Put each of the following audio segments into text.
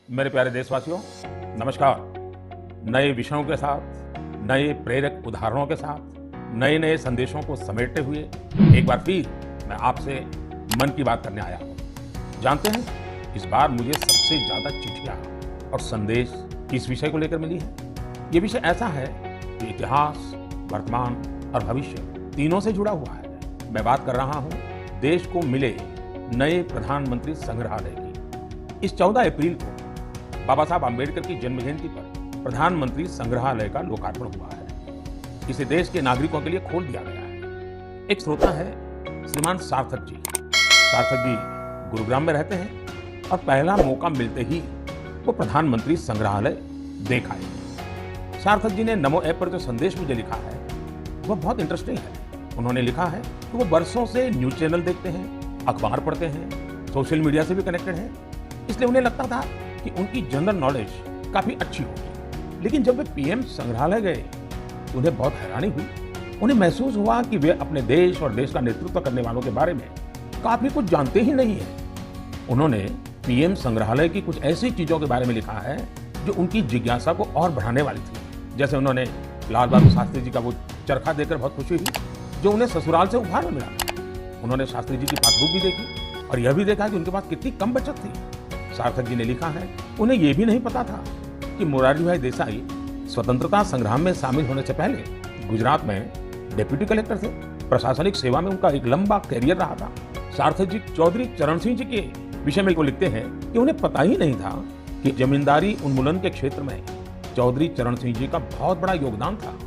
मेरे प्यारे देशवासियों, नमस्कार। नए विषयों के साथ, नए प्रेरक उदाहरणों के साथ, नए नए संदेशों को समेटते हुए एक बार फिर मैं आपसे मन की बात करने आया हूँ। जानते हैं, इस बार मुझे सबसे ज्यादा चिट्ठियाँ और संदेश किस विषय को लेकर मिली है? ये विषय ऐसा है कि इतिहास, वर्तमान और भविष्य तीनों से जुड़ा हुआ है। मैं बात कर रहा हूँ देश को मिले नए प्रधानमंत्री संग्रहालय की। इस 14 अप्रैल को बाबा साहब आम्बेडकर की जन्म जयंती पर प्रधानमंत्री संग्रहालय का लोकार्पण हुआ है। इसे देश के नागरिकों के लिए खोल दिया गया है। एक श्रोता है श्रीमान सार्थक जी। सार्थक जी गुरुग्राम में रहते हैं और पहला मौका मिलते ही वो प्रधानमंत्री संग्रहालय देख आए। सार्थक जी ने नमो ऐप पर जो संदेश मुझे लिखा है वो बहुत इंटरेस्टिंग है। उन्होंने लिखा है कि वो बरसों से न्यूज चैनल देखते हैं, अखबार पढ़ते हैं, सोशल मीडिया से भी कनेक्टेड हैं, इसलिए उन्हें लगता था कि उनकी जनरल नॉलेज काफी अच्छी होगी। लेकिन जब वे पीएम संग्रहालय गए तो उन्हें बहुत हैरानी हुई। उन्हें महसूस हुआ कि वे अपने देश और देश का नेतृत्व करने वालों के बारे में काफी कुछ जानते ही नहीं है। उन्होंने पीएम संग्रहालय की कुछ ऐसी चीजों के बारे में लिखा है जो उनकी जिज्ञासा को और बढ़ाने वाली थी। जैसे उन्होंने लाल बहादुर शास्त्री जी का वो चरखा देखकर बहुत खुशी हुई जो उन्हें ससुराल से उपहार में मिला। उन्होंने शास्त्री जी की पासबुक भी देखी और यह भी देखा कि उनके पास कितनी कम बचत थी। सार्थक जी ने लिखा है उन्हें यह भी नहीं पता था कि मोरारजी भाई देसाई स्वतंत्रता संग्राम में शामिल होने से पहले गुजरात में डिप्टी कलेक्टर थे। प्रशासनिक सेवा में उनका एक लंबा कैरियर रहा था। सार्थक जी चौधरी चरण सिंह जी के विषय में वो लिखते हैं कि उन्हें पता ही नहीं था कि जमींदारी उन्मूलन के क्षेत्र में चौधरी चरण सिंह जी का बहुत बड़ा योगदान था।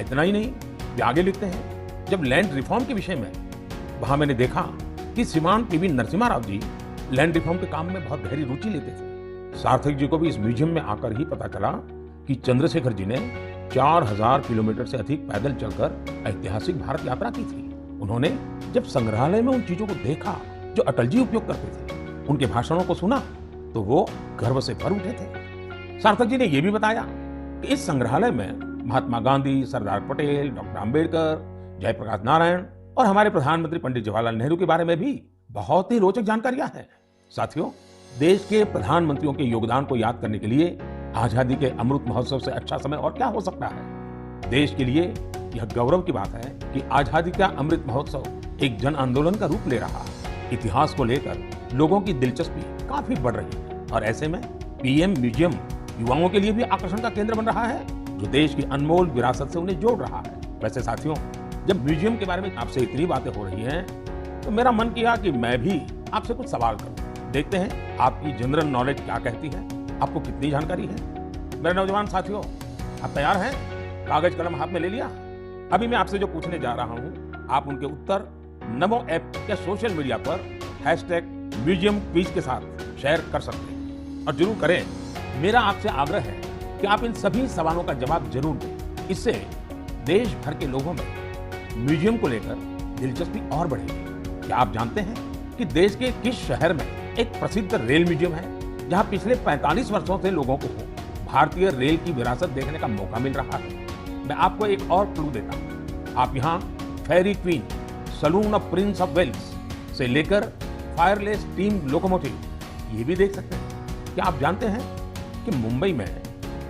इतना ही नहीं, वे आगे लिखते हैं जब लैंड रिफॉर्म के विषय में वहां मैंने देखा कि श्रीमान PV Narasimha Rao ji land reform के काम में बहुत गहरी रुचि लेते थे। सार्थक जी को भी इस म्यूजियम में आकर ही पता चला कि चंद्रशेखर जी ने 4000 किलोमीटर से अधिक पैदल चलकर ऐतिहासिक भारत यात्रा की थी। उन्होंने जब संग्रहालय में उन चीजों को देखा जो अटल जी उपयोग करते थे, उनके भाषणों को सुना तो वो गर्व से भर उठे थे। सार्थक जी ने यह भी बताया कि इस संग्रहालय में महात्मा गांधी, सरदार पटेल, डॉक्टर आम्बेडकर, जयप्रकाश नारायण और हमारे प्रधानमंत्री पंडित जवाहरलाल नेहरू के बारे में भी बहुत ही रोचक जानकारियां हैं। साथियों, देश के प्रधानमंत्रियों के योगदान को याद करने के लिए आजादी के अमृत महोत्सव से अच्छा समय और क्या हो सकता है। देश के लिए यह गौरव की बात है कि आजादी का अमृत महोत्सव एक जन आंदोलन का रूप ले रहा है। इतिहास को लेकर लोगों की दिलचस्पी काफी बढ़ रही है और ऐसे में पीएम म्यूजियम युवाओं के लिए भी आकर्षण का केंद्र बन रहा है जो देश की अनमोल विरासत से उन्हें जोड़ रहा है। वैसे साथियों, जब म्यूजियम के बारे में आपसे इतनी बातें हो रही हैं तो मेरा मन किया कि मैं भी आपसे कुछ सवाल करूं। देखते हैं आपकी जनरल नॉलेज क्या कहती है, आपको कितनी जानकारी है। मेरे नौजवान साथियों, आप तैयार हैं? कागज कलम हाथ में ले लिया? अभी मैं आपसे जो पूछने जा रहा हूं, आप उनके उत्तर नमो ऐप या सोशल मीडिया पर #म्यूजियम क्विज के साथ शेयर कर सकते हैं और जरूर करें। मेरा आपसे आग्रह है कि आप इन सभी सवालों का जवाब जरूर दें। इससे देश भर के लोगों में म्यूजियम को लेकर दिलचस्पी और बढ़ेगी। क्या आप जानते हैं कि देश के किस शहर में एक प्रसिद्ध रेल म्यूजियम है जहां पिछले 45 वर्षों से लोगों को भारतीय रेल की विरासत देखने का मौका मिल रहा है? मैं आपको एक और क्लू देता हूं। आप यहां Fairy Queen, saloon of Prince of Wales से लेकर फायरलेस स्टीम लोकोमोटिव ये भी देख सकते हैं। क्या आप जानते हैं कि मुंबई में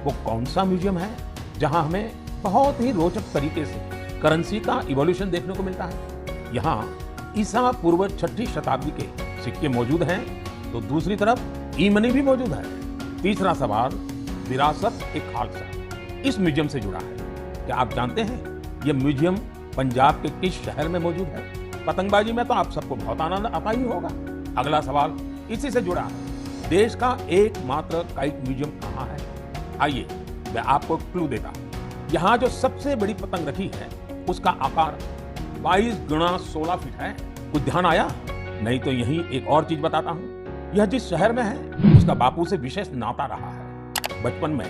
वो कौन सा म्यूजियम है जहां हमें बहुत ही रोचक तरीके से करेंसी का इवोल्यूशन देखने को मिलता है? यहाँ ईसा पूर्व 6वीं शताब्दी के सिक्के मौजूद हैं तो दूसरी तरफ ई मनी भी मौजूद है। तीसरा सवाल, विरासत एक खालसा इस म्यूजियम से जुड़ा है। क्या आप जानते हैं यह म्यूजियम पंजाब के किस शहर में मौजूद है? पतंगबाजी में तो आप सबको बहुत आनंद आता ही होगा। अगला सवाल इसी से जुड़ा है। देश का एकमात्र काइट म्यूजियम कहाँ है? आइए मैं आपको क्लू देता हूँ। यहाँ जो सबसे बड़ी पतंग रखी है उसका आकार 22 गुणा 16 फीट है। कुछ ध्यान आया? नहीं तो यही एक और चीज बताता हूँ। यह जिस शहर में है उसका बापू से विशेष नाता रहा है। बचपन में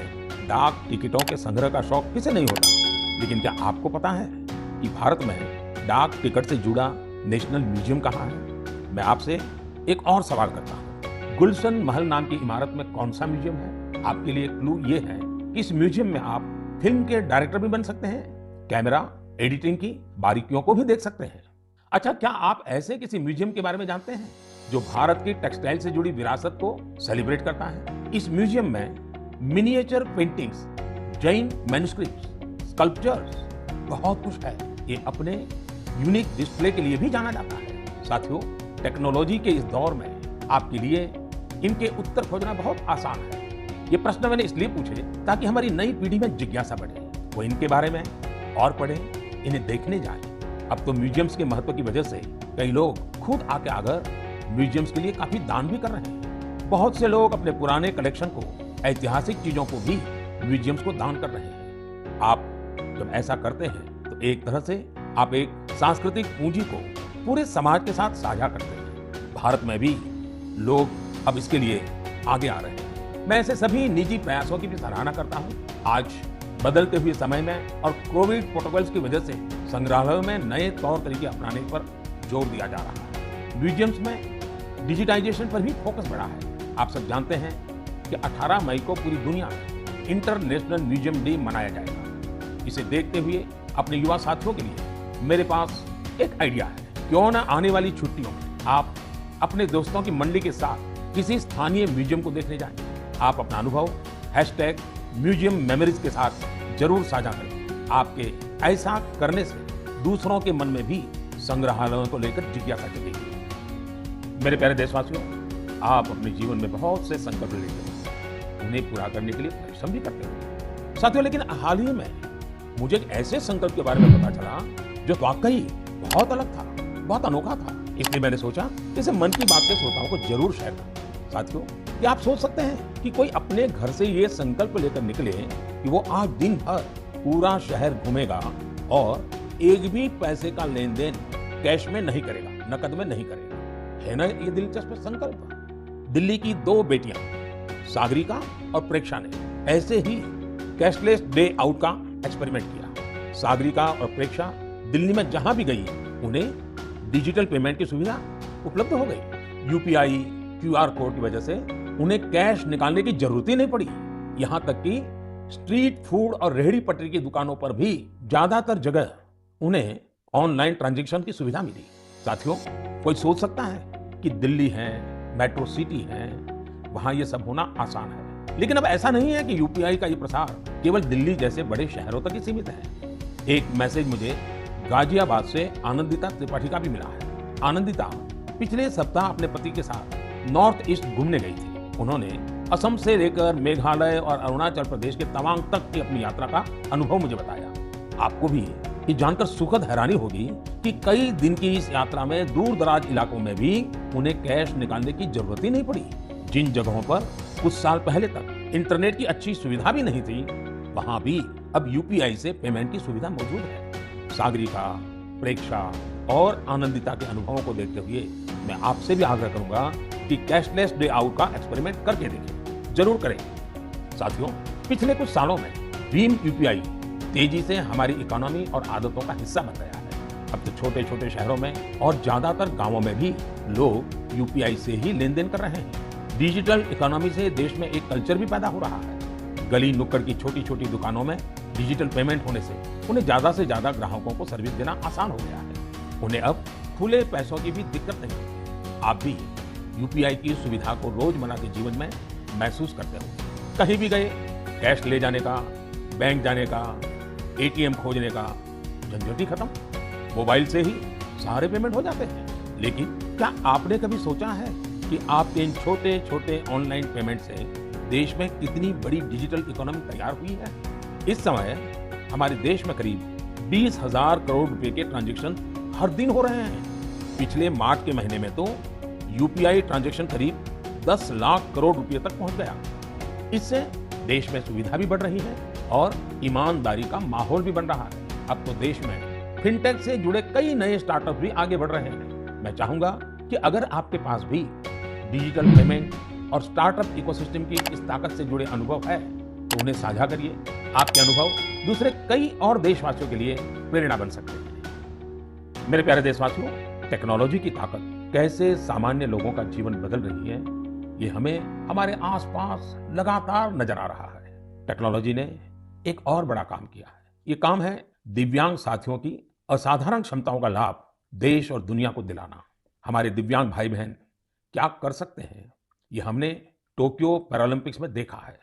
डाक टिकटों के संग्रह का शौक किसे नहीं होता, लेकिन क्या आपको पता है कि भारत में डाक टिकट से जुड़ा नेशनल म्यूजियम कहाँ है? मैं आपसे एक और सवाल करता हूँ। गुलशन महल नाम की इमारत में कौन सा म्यूजियम है? आपके लिए क्लू ये है कि इस म्यूजियम में आप फिल्म के डायरेक्टर भी बन सकते हैं। कैमरा एडिटिंग की बारीकियों को भी देख सकते हैं। अच्छा, क्या आप ऐसे किसी म्यूजियम के बारे में जानते हैं जो भारत की टेक्सटाइल से जुड़ी विरासत को सेलिब्रेट करता है? इस म्यूजियम में miniature paintings, Jain manuscripts, sculptures, बहुत कुछ है। ये अपने यूनिक डिस्प्ले के लिए भी जाना जाता है। साथियों, टेक्नोलॉजी के इस दौर में आपके लिए इनके उत्तर खोजना बहुत आसान है। ये प्रश्न मैंने इसलिए पूछे ताकि हमारी नई पीढ़ी में जिज्ञासा बढ़े, वो इनके बारे में और पढ़ें, इन्हें देखने जाएं। अब तो म्यूजियम्स के महत्व की वजह से कई लोग खुद आके आकर म्यूजियम्स के लिए काफी दान भी कर रहे हैं। बहुत से लोग अपने पुराने कलेक्शन को, ऐतिहासिक चीजों को भी म्यूजियम्स को दान कर रहे हैं। आप जब ऐसा करते हैं तो एक तरह से आप एक सांस्कृतिक पूंजी को पूरे समाज के साथ साझा करते हैं। भारत में भी लोग अब इसके लिए आगे आ रहे हैं। मैं ऐसे सभी निजी प्रयासों की भी सराहना करता हूं। आज बदलते हुए समय में और कोविड प्रोटोकॉल्स की वजह से संग्रहालयों में नए तौर तरीके अपनाने पर जोर दिया जा रहा है। म्यूजियम्स में डिजिटाइजेशन पर भी फोकस बढ़ा है। आप सब जानते हैं कि 18 मई को पूरी दुनिया में इंटरनेशनल म्यूजियम डे मनाया जाएगा। इसे देखते हुए अपने युवा साथियों के लिए मेरे पास एक आइडिया है। क्यों ना आने वाली छुट्टियों में आप अपने दोस्तों की मंडली के साथ किसी स्थानीय म्यूजियम को देखने जाएं। आप अपना अनुभव #म्यूजियम मेमोरीज के साथ जरूर साझा करें। आपके ऐसा करने से दूसरों के मन में भी संग्रहालयों को लेकर जिज्ञासा जगेगी। मेरे प्यारे देशवासियों, आप अपने जीवन में बहुत से संकल्प लेते हैं, उन्हें पूरा करने के लिए परिश्रम भी करते हैं साथियों। लेकिन हाल ही में मुझे एक ऐसे संकल्प के बारे में पता चला जो वाकई बहुत अलग था, बहुत अनोखा था। इसलिए मैंने सोचा इसे मन की बात के श्रोताओं को जरूर शेयर करूं। साथियों, क्या आप सोच सकते हैं कि कोई अपने घर से ये संकल्प लेकर निकले कि वो आज दिन भर पूरा शहर घूमेगा और एक भी पैसे का लेन देन कैश में नहीं करेगा, नकद में नहीं करेगा। है ना ये दिलचस्प संकल्प? दिल्ली की 2 बेटियां सागरिका और प्रेक्षा ने ऐसे ही कैशलेस डे आउट का एक्सपेरिमेंट किया। सागरिका और प्रेक्षा दिल्ली में जहां भी गई उन्हें डिजिटल पेमेंट की सुविधा उपलब्ध हो गई। यूपीआई, क्यूआर कोड की वजह से उन्हें कैश निकालने की जरूरत ही नहीं पड़ी। यहां तक कि स्ट्रीट फूड और रेहड़ी पटरी की दुकानों पर भी ज्यादातर जगह उन्हें ऑनलाइन ट्रांजैक्शन की सुविधा मिली। साथियों, कोई सोच सकता है कि दिल्ली है, मेट्रो सिटी है, वहां ये सब होना आसान है। लेकिन अब ऐसा नहीं है कि यूपीआई का ये प्रसार केवल दिल्ली जैसे बड़े शहरों तक ही सीमित है। एक मैसेज मुझे गाजियाबाद से आनंदिता त्रिपाठी का भी मिला है। आनंदिता पिछले सप्ताह अपने पति के साथ नॉर्थ ईस्ट घूमने गई थी। उन्होंने असम से लेकर मेघालय और अरुणाचल प्रदेश के तवांग तक की अपनी यात्रा का अनुभव मुझे बताया। आपको भी ये जानकर सुखद हैरानी होगी कि कई दिन की इस यात्रा में दूर दराज इलाकों में भी उन्हें कैश निकालने की जरूरत ही नहीं पड़ी। जिन जगहों पर कुछ साल पहले तक इंटरनेट की अच्छी सुविधा भी नहीं थी, वहां भी अब यूपीआई से पेमेंट की सुविधा मौजूद है। सागरिका, प्रेक्षा और आनंदिता के अनुभवों को देखते हुए मैं आपसे भी आग्रह करूंगा कि कैशलेस डे आउट का एक्सपेरिमेंट करके देखें, जरूर करें। साथियों, पिछले कुछ सालों में भीम यूपीआई तेजी से हमारी इकोनॉमी और आदतों का हिस्सा बन गया है। अब तो छोटे छोटे शहरों में और ज्यादातर गांवों में भी लोग यूपीआई से ही लेन देन कर रहे हैं। डिजिटल इकोनॉमी से देश में एक कल्चर भी पैदा हो रहा है। गली नुक्कड़ की छोटी छोटी दुकानों में डिजिटल पेमेंट होने से उन्हें ज्यादा से ज्यादा ग्राहकों को सर्विस देना आसान हो गया है। उन्हें अब खुले पैसों की भी दिक्कत नहीं होती। आप भी यूपीआई की सुविधा को रोजमर्रा के जीवन में महसूस करते हो। कहीं भी गए, कैश ले जाने का, बैंक जाने का, एटीएम खोजने का झंझट ही खत्म। मोबाइल से ही सारे पेमेंट हो जाते हैं। लेकिन क्या आपने कभी सोचा है कि आपके इन छोटे छोटे ऑनलाइन पेमेंट से देश में कितनी बड़ी डिजिटल इकोनॉमी तैयार हुई है? इस समय हमारे देश में करीब 20,000 करोड़ रुपए के ट्रांजैक्शन हर दिन हो रहे हैं। पिछले मार्च के महीने में तो यूपीआई ट्रांजैक्शन करीब 10 लाख करोड़ रुपए तक पहुंच गया। इससे देश में सुविधा भी बढ़ रही है और ईमानदारी का माहौल भी बन रहा है। अब तो देश में फिनटेक से जुड़े कई नए स्टार्टअप भी आगे बढ़ रहे हैं। मैं चाहूंगा कि अगर आपके पास भी डिजिटल पेमेंट और स्टार्टअप इकोसिस्टम की इस ताकत से जुड़े अनुभव है तो उन्हें साझा करिए। आपके अनुभव दूसरे कई और देशवासियों के लिए प्रेरणा बन सकते हैं। मेरे प्यारे देशवासियों, टेक्नोलॉजी की ताकत कैसे सामान्य लोगों का जीवन बदल रही है, ये हमें हमारे आसपास लगातार नजर आ रहा है। टेक्नोलॉजी ने एक और बड़ा काम किया है। ये काम है दिव्यांग साथियों की असाधारण क्षमताओं का लाभ देश और दुनिया को दिलाना। हमारे दिव्यांग भाई बहन क्या कर सकते हैं, ये हमने टोक्यो पैरालंपिक्स में देखा है।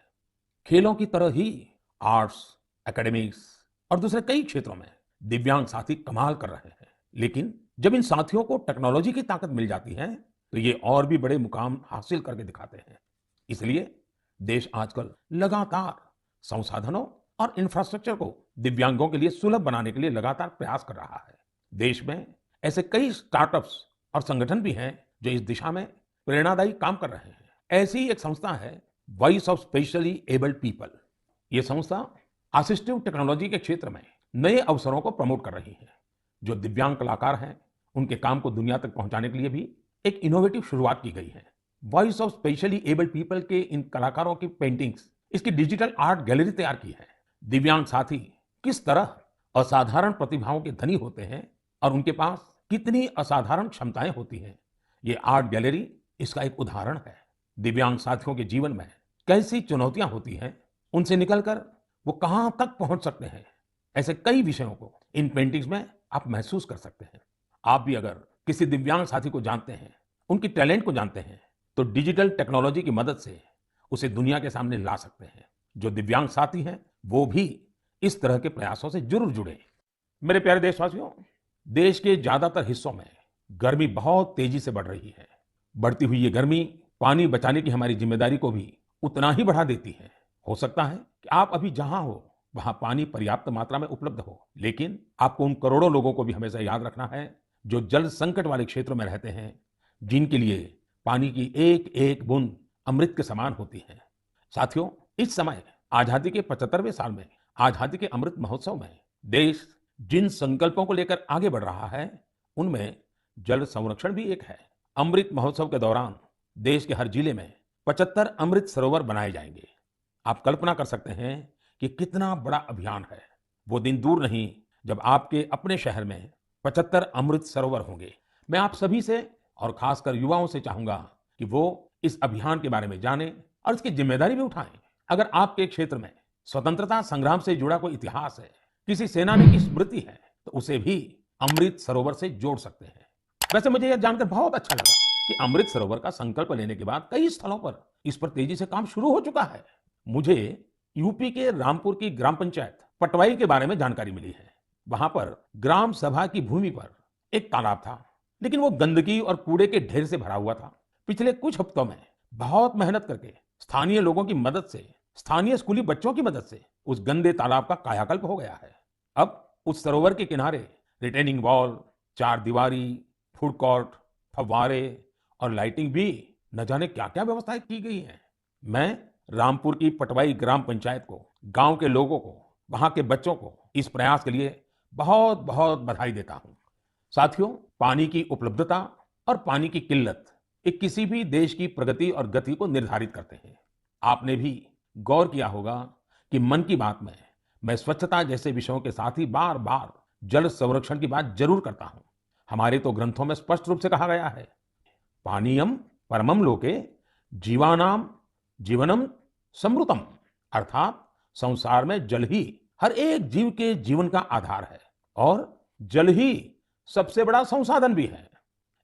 खेलों की तरह ही आर्ट्स, एकेडमिक्स और दूसरे कई क्षेत्रों में दिव्यांग साथी कमाल कर रहे हैं। लेकिन जब इन साथियों को टेक्नोलॉजी की ताकत मिल जाती है, तो ये और भी बड़े मुकाम हासिल करके दिखाते हैं। इसलिए देश आजकल लगातार संसाधनों और इंफ्रास्ट्रक्चर को दिव्यांगों के लिए सुलभ बनाने के लिए लगातार प्रयास कर रहा है। देश में ऐसे कई स्टार्टअप्स और संगठन भी हैं जो इस दिशा में प्रेरणादायी काम कर रहे हैं। ऐसी ही एक संस्था है voice of specially abled people. ये संस्था असिस्टिव टेक्नोलॉजी के क्षेत्र में नए अवसरों को प्रमोट कर रही है। जो दिव्यांग कलाकार हैं, उनके काम को दुनिया तक पहुंचाने के लिए भी एक इनोवेटिव शुरुआत की गई है। Voice of specially abled people के इन कलाकारों की पेंटिंग्स, इसकी डिजिटल आर्ट गैलरी तैयार की है। दिव्यांग साथी किस तरह असाधारण प्रतिभाओं के धनी होते हैं और उनके पास कितनी असाधारण क्षमताएं होती हैं, ये आर्ट गैलरी इसका एक उदाहरण है। दिव्यांग साथियों के जीवन में कैसी चुनौतियां होती हैं, उनसे निकलकर वो कहां तक पहुंच सकते हैं, ऐसे कई विषयों को इन पेंटिंग्स में आप महसूस कर सकते हैं। आप भी अगर किसी दिव्यांग साथी को जानते हैं, उनकी टैलेंट को जानते हैं, तो डिजिटल टेक्नोलॉजी की मदद से उसे दुनिया के सामने ला सकते हैं। जो दिव्यांग साथी हैं, वो भी इस तरह के प्रयासों से जरूर जुड़े। मेरे प्यारे देशवासियों, देश के ज्यादातर हिस्सों में गर्मी बहुत तेजी से बढ़ रही है। बढ़ती हुई ये गर्मी पानी बचाने की हमारी जिम्मेदारी को भी उतना ही बढ़ा देती है। हो सकता है कि आप अभी जहां हो वहां पानी पर्याप्त मात्रा में उपलब्ध हो, लेकिन आपको उन करोड़ों लोगों को भी हमेशा याद रखना है जो जल संकट वाले क्षेत्रों में रहते हैं, जिनके लिए पानी की एक एक बूंद अमृत के समान होती है। साथियों, इस समय आजादी के 75वें साल में आजादी के अमृत महोत्सव में देश जिन संकल्पों को लेकर आगे बढ़ रहा है, उनमें जल संरक्षण भी एक है। अमृत महोत्सव के दौरान देश के हर जिले में 75 अमृत सरोवर बनाए जाएंगे। आप कल्पना कर सकते हैं कि कितना बड़ा अभियान है। वो दिन दूर नहीं जब आपके अपने शहर में 75 अमृत सरोवर होंगे। मैं आप सभी से और खासकर युवाओं से चाहूंगा कि वो इस अभियान के बारे में जानें और इसकी जिम्मेदारी भी उठाएं। अगर आपके क्षेत्र में स्वतंत्रता संग्राम से जुड़ा कोई इतिहास है, किसी सेनानी की स्मृति है, तो उसे भी अमृत सरोवर से जोड़ सकते हैं। वैसे मुझे यह जानकर बहुत अच्छा लगा कि अमृत सरोवर का संकल्प लेने के बाद कई स्थलों पर इस पर तेजी से काम शुरू हो चुका है। मुझे यूपी के रामपुर की ग्राम पंचायत पटवाई के बारे में जानकारी मिली है। वहां पर ग्राम सभा की भूमि पर एक तालाब था, लेकिन वो गंदगी और कूड़े के ढेर से भरा हुआ था। पिछले कुछ हफ्तों में बहुत मेहनत करके स्थानीय लोगों की मदद से, स्थानीय स्कूली बच्चों की मदद से उस गंदे तालाब का कायाकल्प हो गया है। अब उस सरोवर के किनारे रिटेनिंग वॉल, चार दीवारी, फूड कोर्ट, फव्वारे और लाइटिंग भी न जाने क्या क्या व्यवस्थाएं की गई हैं। मैं रामपुर की पटवाई ग्राम पंचायत को, गांव के लोगों को, वहां के बच्चों को इस प्रयास के लिए बहुत बहुत बधाई देता हूं। साथियों, पानी की उपलब्धता और पानी की किल्लत ये किसी भी देश की प्रगति और गति को निर्धारित करते हैं। आपने भी गौर किया होगा कि मन की बात में मैं स्वच्छता जैसे विषयों के साथ ही बार बार जल संरक्षण की बात जरूर करता हूं। हमारे तो ग्रंथों में स्पष्ट रूप से कहा गया है, पानीयम परमम लोके जीवानाम जीवनम समृतम, अर्थात संसार में जल ही हर एक जीव के जीवन का आधार है और जल ही सबसे बड़ा संसाधन भी है।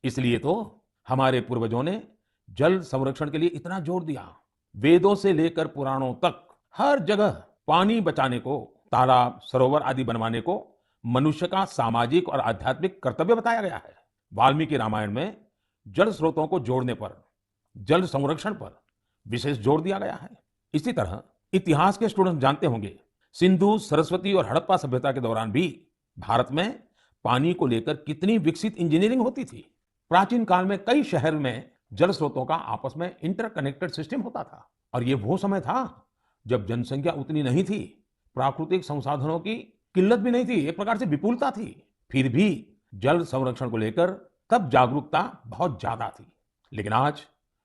इसलिए तो हमारे पूर्वजों ने जल संरक्षण के लिए इतना जोर दिया। वेदों से लेकर पुराणों तक हर जगह पानी बचाने को, तालाब, सरोवर आदि बनवाने को मनुष्य का सामाजिक और आध्यात्मिक कर्तव्य बताया गया है। वाल्मीकि रामायण में जल स्रोतों को जोड़ने पर, जल संरक्षण पर विशेष जोर दिया गया है। इसी तरह इतिहास के स्टूडेंट जानते होंगे, सिंधु, सरस्वती और हड़प्पा सभ्यता के दौरान भी भारत में पानी को लेकर कितनी विकसित इंजीनियरिंग होती थी। प्राचीन काल में कई शहर में जल स्रोतों का आपस में इंटरकनेक्टेड सिस्टम होता था और ये वो समय था जब जनसंख्या उतनी नहीं थी, प्राकृतिक संसाधनों की किल्लत भी नहीं थी, एक प्रकार से विपुलता थी। फिर भी जल संरक्षण को लेकर तब जागरूकता बहुत ज्यादा थी। लेकिन आज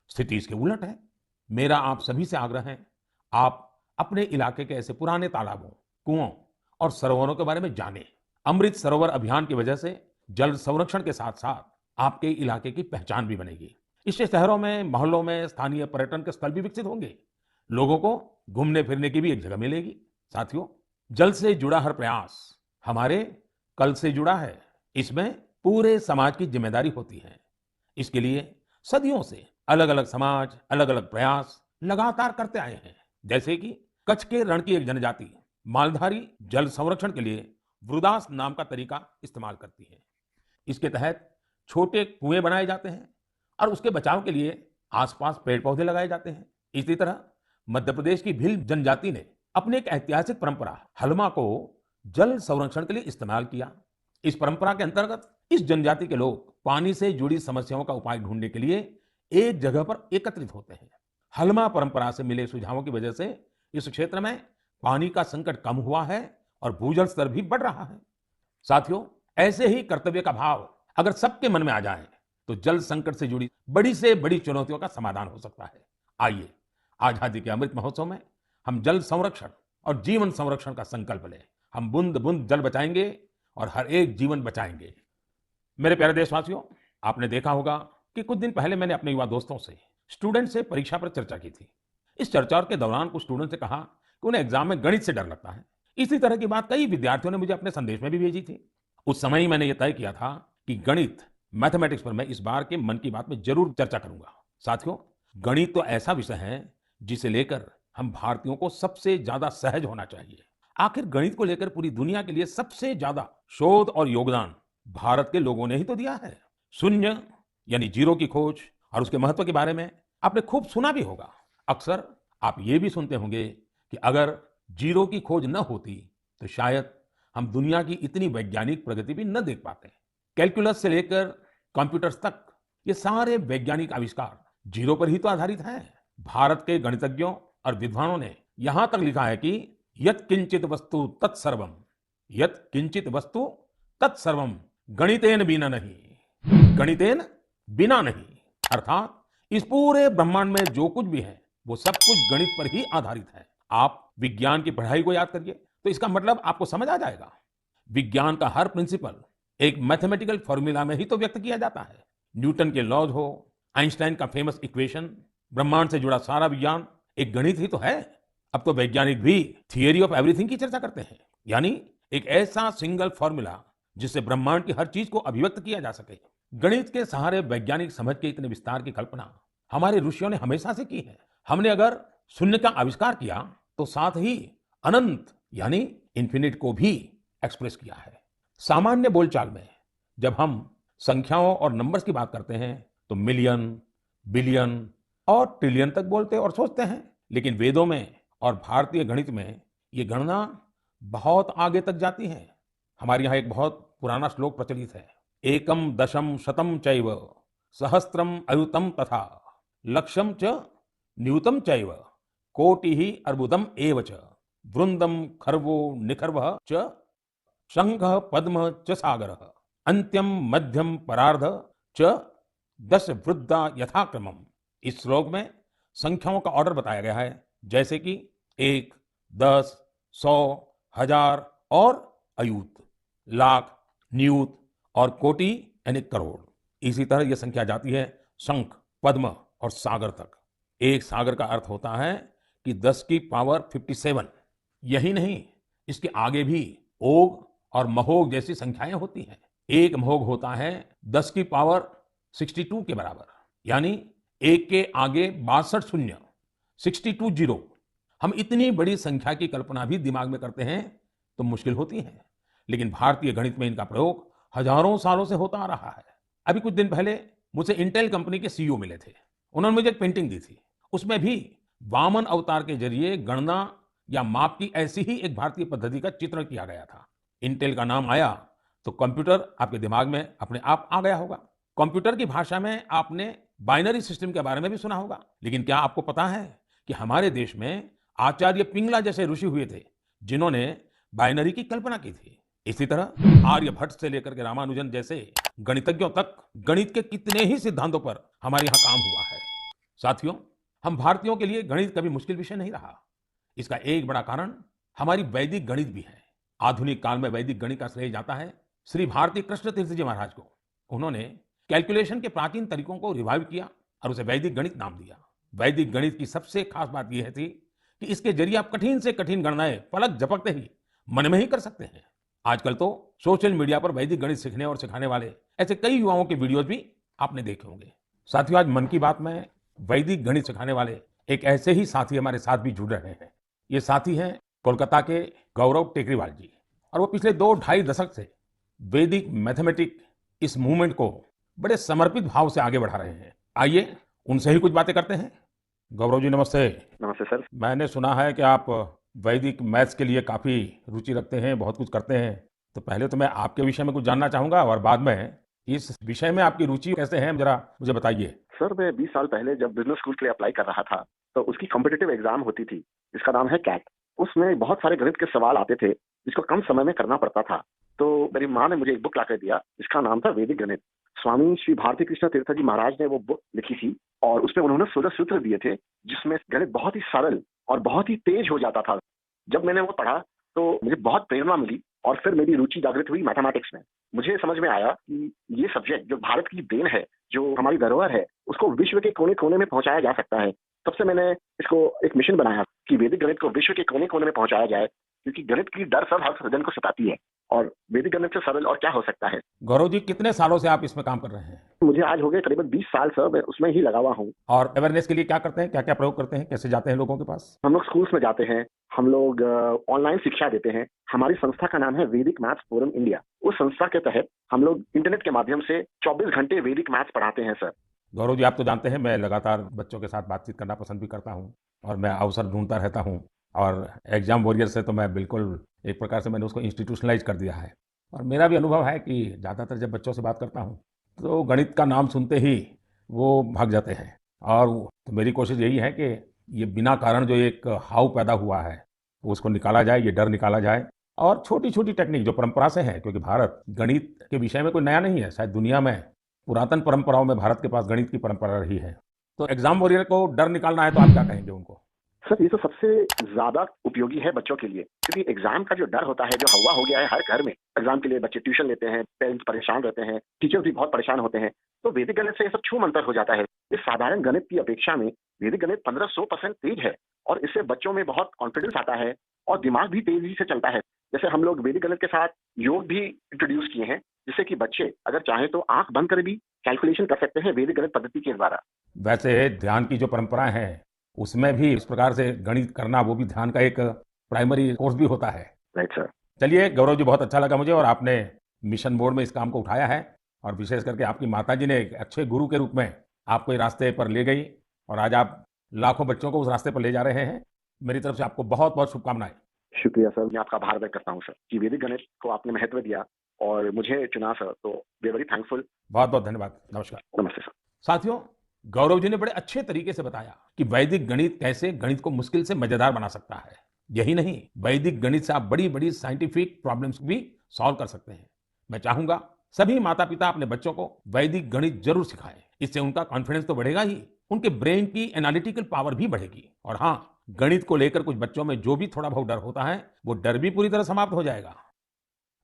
स्थिति इसके उलट है। मेरा आप सभी से आग्रह है, आप अपने इलाके के ऐसे पुराने तालाबों, कुओं और सरोवरों के बारे में जानें। अमृत सरोवर अभियान की वजह से जल संरक्षण के साथ साथ आपके इलाके की पहचान भी बनेगी। इससे शहरों में, मोहल्लों में स्थानीय पर्यटन के स्थल भी विकसित होंगे। लोगों को घूमने फिरने की भी एक जगह मिलेगी। साथियों, जल से जुड़ा हर प्रयास हमारे कल से जुड़ा है। इसमें पूरे समाज की जिम्मेदारी होती है। इसके लिए सदियों से अलग अलग समाज अलग अलग प्रयास लगातार करते आए हैं। जैसे कि कच्छ के रण की एक जनजाति मालधारी जल संरक्षण के लिए वृदास नाम का तरीका इस्तेमाल करती है। इसके तहत छोटे कुएं बनाए जाते हैं और उसके बचाव के लिए आसपास पेड़ पौधे लगाए जाते हैं। इसी तरह मध्य प्रदेश की भील जनजाति ने अपनी एक ऐतिहासिक परंपरा हलमा को जल संरक्षण के लिए इस्तेमाल किया। इस परंपरा के अंतर्गत इस जनजाति के लोग पानी से जुड़ी समस्याओं का उपाय ढूंढने के लिए एक जगह पर एकत्रित होते हैं। हलमा परंपरा से मिले सुझावों की वजह से इस क्षेत्र में पानी का संकट कम हुआ है और भूजल स्तर भी बढ़ रहा है। साथियों, ऐसे ही कर्तव्य का भाव अगर सबके मन में आ जाए तो जल संकट से जुड़ी बड़ी से बड़ी चुनौतियों का समाधान हो सकता है। आइए आजादी के अमृत महोत्सव में हम जल संरक्षण और जीवन संरक्षण का संकल्प लें। हम बूंद बूंद जल बचाएंगे और हर एक जीवन बचाएंगे। मेरे प्यारे देशवासियों, आपने देखा होगा कि कुछ दिन पहले मैंने अपने युवा दोस्तों से स्टूडेंट से परीक्षा पर चर्चा की थी। इस चर्चा के दौरान कुछ स्टूडेंट से कहा कि उन्हें एग्जाम में गणित से डर लगता है। इसी तरह की बात कई विद्यार्थियों ने मुझे अपने संदेश में भी भेजी थी। उस समय ही मैंने ये तय किया था कि गणित मैथमेटिक्स पर मैं इस बार के मन की बात में जरूर चर्चा करूंगा। साथियों, गणित तो ऐसा विषय है जिसे लेकर हम भारतीयों को सबसे ज्यादा सहज होना चाहिए। आखिर गणित को लेकर पूरी दुनिया के लिए सबसे ज्यादा शोध और योगदान भारत के लोगों ने ही तो दिया है। शून्य यानी जीरो की खोज और उसके महत्व के बारे में आपने खूब सुना भी होगा। अक्सर आप ये भी सुनते होंगे कि अगर जीरो की खोज न होती तो शायद हम दुनिया की इतनी वैज्ञानिक प्रगति भी न देख पाते। कैलकुलस से लेकर कंप्यूटर्स तक ये सारे वैज्ञानिक आविष्कार जीरो पर ही तो आधारित हैं। भारत के गणितज्ञों और विद्वानों ने यहां तक लिखा है कि यत् किंचित वस्तु तत्सर्वम, यत् किंचित वस्तु तत्सर्वम गणितेन बिना नहीं, गणितेन बिना नहीं। अर्थात इस पूरे ब्रह्मांड में जो कुछ भी है वो सब कुछ गणित पर ही आधारित है। आप विज्ञान की पढ़ाई को याद करिए तो इसका मतलब आपको समझ आ जाएगा। विज्ञान का हर प्रिंसिपल एक मैथमेटिकल फॉर्मूला में ही तो व्यक्त किया जाता है। न्यूटन के लॉज हो, आइंस्टाइन का फेमस इक्वेशन, ब्रह्मांड से जुड़ा सारा विज्ञान एक गणित ही तो है। अब तो वैज्ञानिक भी थियरी ऑफ एवरीथिंग की चर्चा करते हैं, यानी एक ऐसा सिंगल फॉर्मूला जिससे ब्रह्मांड की हर चीज को अभिव्यक्त किया जा सके। गणित के सहारे वैज्ञानिक समझ के इतने विस्तार की कल्पना हमारे ऋषियों ने हमेशा से की है। हमने अगर शून्य का आविष्कार किया तो साथ ही अनंत यानी इन्फिनिट को भी एक्सप्रेस किया है। सामान्य बोलचाल में जब हम संख्याओं और नंबर्स की बात करते हैं तो मिलियन, बिलियन और ट्रिलियन तक बोलते और सोचते हैं, लेकिन वेदों में और भारतीय गणित में ये गणना बहुत आगे तक जाती है। हमारे यहाँ एक बहुत पुराना श्लोक प्रचलित है, एकम दशम शतम चैव सहस्त्रम अयुतम तथा लक्षम च न्यूतम चैव कोटि ही अर्बुदम एव च वृंदम खर्वो निखर्व च शंख पद्म च सागर अंत्यम मध्यम परार्ध च दश वृद्धा यथाक्रमम। इस श्लोक में संख्याओं का ऑर्डर बताया गया है, जैसे कि 1, 10, 100, 1000 और अयूत, लाख, नियूत और कोटि यानी करोड़। इसी तरह यह संख्या जाती है शंख, पद्म और सागर तक। एक सागर का अर्थ होता है कि 10 की पावर 57। यही नहीं, इसके आगे भी ओग और महोग जैसी संख्याएं होती हैं। एक महोग होता है 10 की पावर 62 के बराबर, यानी एक के आगे 62 शून्य, 62 जीरो। हम इतनी बड़ी संख्या की कल्पना भी दिमाग में करते हैं तो मुश्किल होती है, लेकिन भारतीय गणित में इनका प्रयोग हजारों सालों से होता आ रहा है। अभी कुछ दिन पहले मुझे इंटेल कंपनी के सीईओ मिले थे। उन्होंने मुझे एक पेंटिंग दी थी, उसमें भी वामन अवतार के जरिए गणना या माप की ऐसी ही एक भारतीय पद्धति का चित्रण किया गया था। इंटेल का नाम आया तो कंप्यूटर आपके दिमाग में अपने आप आ गया होगा। कंप्यूटर की भाषा में आपने बाइनरी सिस्टम के बारे में भी सुना होगा, लेकिन क्या आपको पता है कि हमारे देश में आचार्य पिंगला जैसे ऋषि हुए थे जिन्होंने बाइनरी की कल्पना की थी। इसी तरह आर्यभट्ट से लेकर के रामानुजन जैसे गणितज्ञों तक गणित के कितने ही सिद्धांतों पर हमारे यहाँ काम हुआ है। साथियों, हम भारतीयों के लिए गणित कभी मुश्किल विषय नहीं रहा। इसका एक बड़ा कारण हमारी वैदिक गणित भी है। आधुनिक काल में वैदिक गणित का श्रेय जाता है श्री भारती कृष्ण तीर्थ जी महाराज को। उन्होंने कैलकुलेशन के प्राचीन तरीकों को रिवाइव किया और उसे वैदिक गणित नाम दिया। वैदिक गणित की सबसे खास बात यह थी कि इसके जरिए आप कठिन से कठिन गणनाएं पलक झपकते ही मन में ही कर सकते हैं। आजकल तो सोशल मीडिया पर वैदिक गणित सीखने और सिखाने वाले ऐसे कई युवाओं के वीडियोस भी आपने देखे होंगे। साथियों, आज मन की बात में वैदिक गणित सिखाने वाले एक ऐसे ही साथी हमारे साथ भी जुड़ रहे हैं। ये साथी हैं कोलकाता के गौरव टेकरीवाल जी, और वो पिछले 2-2.5 दशक से वैदिक मैथमेटिक इस मूवमेंट को बड़े समर्पित भाव से आगे बढ़ा रहे हैं। आइए उनसे ही कुछ बातें करते हैं। गौरव जी, नमस्ते। नमस्ते सर। मैंने सुना है कि आप वैदिक मैथ्स के लिए काफ़ी रुचि रखते हैं, बहुत कुछ करते हैं। तो पहले तो मैं आपके विषय में कुछ जानना चाहूँगा और बाद में इस विषय में आपकी रुचि कैसे है, ज़रा मुझे बताइए। सर, मैं 20 साल पहले जब बिजनेस स्कूल के लिए अप्लाई कर रहा था, तो उसकी कॉम्पिटिटिव एग्जाम होती थी, जिसका नाम है कैट। उसमें बहुत सारे गणित के सवाल आते थे, जिसको कम समय में करना पड़ता था। तो मेरी माँ ने मुझे एक बुक लाकर दिया, जिसका नाम था वैदिक गणित। स्वामी श्री भारती कृष्ण तीर्थ जी महाराज ने वो बुक लिखी थी, और उसमें उन्होंने 16 सूत्र दिए थे, जिसमें गणित बहुत ही सरल और बहुत ही तेज हो जाता था। जब मैंने वो पढ़ा, तो मुझे बहुत प्रेरणा मिली, और फिर मेरी रुचि जागृत हुई मैथमेटिक्स में। मुझे समझ में आया कि ये सब्जेक्ट जो भारत की देन है, जो हमारी धरोहर है, उसको विश्व के कोने कोने में पहुंचाया जा सकता है। तब से मैंने इसको एक मिशन बनाया कि वैदिक गणित को विश्व के कोने कोने में पहुंचाया जाए, क्योंकि गणित की डर सब हर सज्जन को सताती है, और वैदिक गणित से सरल और क्या हो सकता है। गौरव जी, कितने सालों से आप इसमें काम कर रहे हैं? मुझे आज हो गए करीबन 20 साल सर, मैं उसमें ही लगा हुआ हूँ। और अवेयरनेस के लिए क्या करते हैं, क्या क्या प्रयोग करते हैं, कैसे जाते हैं लोगों के पास? हम लोग स्कूल्स में जाते हैं, हम लोग ऑनलाइन शिक्षा देते हैं। हमारी संस्था का नाम है वैदिक मैथ्स फोरम इंडिया। उस संस्था के तहत हम लोग इंटरनेट के माध्यम से 24 घंटे वैदिक मैथ्स पढ़ाते हैं सर। गौरव जी, आप तो जानते हैं मैं लगातार बच्चों के साथ बातचीत करना पसंद भी करता हूँ, और मैं अवसर ढूंढता रहता हूँ। और एग्जाम वॉरियर से तो मैं बिल्कुल एक प्रकार से मैंने उसको इंस्टीट्यूशनलाइज कर दिया है। और मेरा भी अनुभव है कि ज़्यादातर जब बच्चों से बात करता हूँ तो गणित का नाम सुनते ही वो भाग जाते हैं। और तो मेरी कोशिश यही है कि ये बिना कारण जो एक हाव पैदा हुआ है, वो उसको निकाला जाए, ये डर निकाला जाए। और छोटी छोटी टेक्निक जो परंपरा से है, क्योंकि भारत गणित के विषय में कोई नया नहीं है, शायद दुनिया में पुरातन परंपराओं में भारत के पास गणित की परंपरा रही है। तो एग्जाम वॉरियर को डर निकालना है तो आप क्या कहेंगे उनको? सर, ये तो सबसे ज्यादा उपयोगी है बच्चों के लिए, क्योंकि एग्जाम का जो डर होता है, जो हवा हो गया है हर घर में। एग्जाम के लिए बच्चे ट्यूशन लेते हैं, पेरेंट्स परेशान रहते हैं, टीचर्स भी बहुत परेशान होते हैं। तो वैदिक गणित से ये सब छू मंतर हो जाता है। इस साधारण गणित की अपेक्षा में वैदिक गणित 1500% तेज है, और इससे बच्चों में बहुत कॉन्फिडेंस आता है, और दिमाग भी तेजी से चलता है। जैसे हम लोग वैदिक गणित के साथ योग भी इंट्रोड्यूस किए हैं, जिससे कि बच्चे अगर चाहे तो आंख बंद कर भी कैलकुलेशन कर सकते हैं वैदिक गणित पद्धति के द्वारा। वैसे ध्यान की जो परंपरा है, उसमें भी इस प्रकार से गणित करना, वो भी ध्यान का एक प्राइमरी कोर्स भी होता है। Right sir. चलिए गौरव जी, बहुत अच्छा लगा मुझे, और आपने मिशन मोड में इस काम को उठाया है। और विशेष करके आपकी माताजी ने एक अच्छे गुरु के रूप में आपको इस रास्ते पर ले गई, और आज आप लाखों बच्चों को उस रास्ते पर ले जा रहे हैं। मेरी तरफ से आपको बहुत बहुत शुभकामनाएं। शुक्रिया सर, मैं आपका आभार व्यक्त करता हूँ सर, कि वैदिक गणित को आपने महत्व दिया और मुझे चुना सर, तो वी वेरी थैंकफुल। बहुत बहुत धन्यवाद। नमस्कार। नमस्ते सर। साथियों, गौरव जी ने बड़े अच्छे तरीके से बताया कि वैदिक गणित कैसे गणित को मुश्किल से मजेदार बना सकता है। यही नहीं, वैदिक गणित से आप बड़ी बड़ी साइंटिफिक प्रॉब्लम्स भी सॉल्व कर सकते हैं। मैं चाहूंगा सभी माता पिता अपने बच्चों को वैदिक गणित जरूर सिखाएं। इससे उनका कॉन्फिडेंस तो बढ़ेगा ही, उनके ब्रेन की एनालिटिकल पावर भी बढ़ेगी। और हाँ, गणित को लेकर कुछ बच्चों में जो भी थोड़ा बहुत डर होता है, वो डर भी पूरी तरह समाप्त हो जाएगा।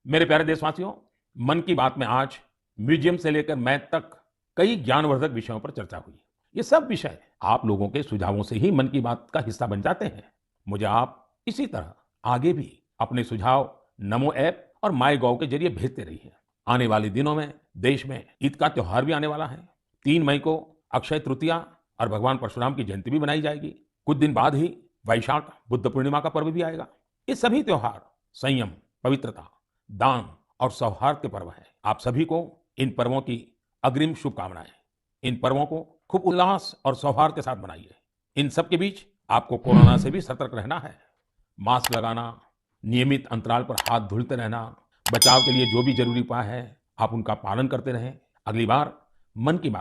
मेरे प्यारे देशवासियों, मन की बात में आज म्यूजियम से लेकर मैथ तक कई ज्ञानवर्धक विषयों पर चर्चा हुई। ये सब विषय आप लोगों के सुझावों से ही मन की बात का हिस्सा बन जाते हैं। मुझे आप इसी तरह आगे भी अपने सुझाव नमो ऐप और माई गॉव के जरिए भेजते रहिए। आने वाले दिनों में देश में ईद का त्योहार भी आने वाला है। 3 मई को अक्षय तृतीया और भगवान परशुराम की जयंती भी मनाई जाएगी। कुछ दिन बाद ही वैशाख बुद्ध पूर्णिमा का पर्व भी आएगा। ये सभी त्योहार संयम, पवित्रता, दान और सौहार्द के पर्व हैं। आप सभी को इन पर्वों की अग्रिम शुभकामनाएं। इन पर्वों को खूब उल्लास और सौहार्द के साथ मनाइए। इन सब के बीच आपको कोरोना से भी सतर्क रहना है। मास्क लगाना, नियमित अंतराल पर हाथ धुलते रहना, बचाव के लिए जो भी जरूरी उपाय है, आप उनका पालन करते रहें। अगली बार मन की बात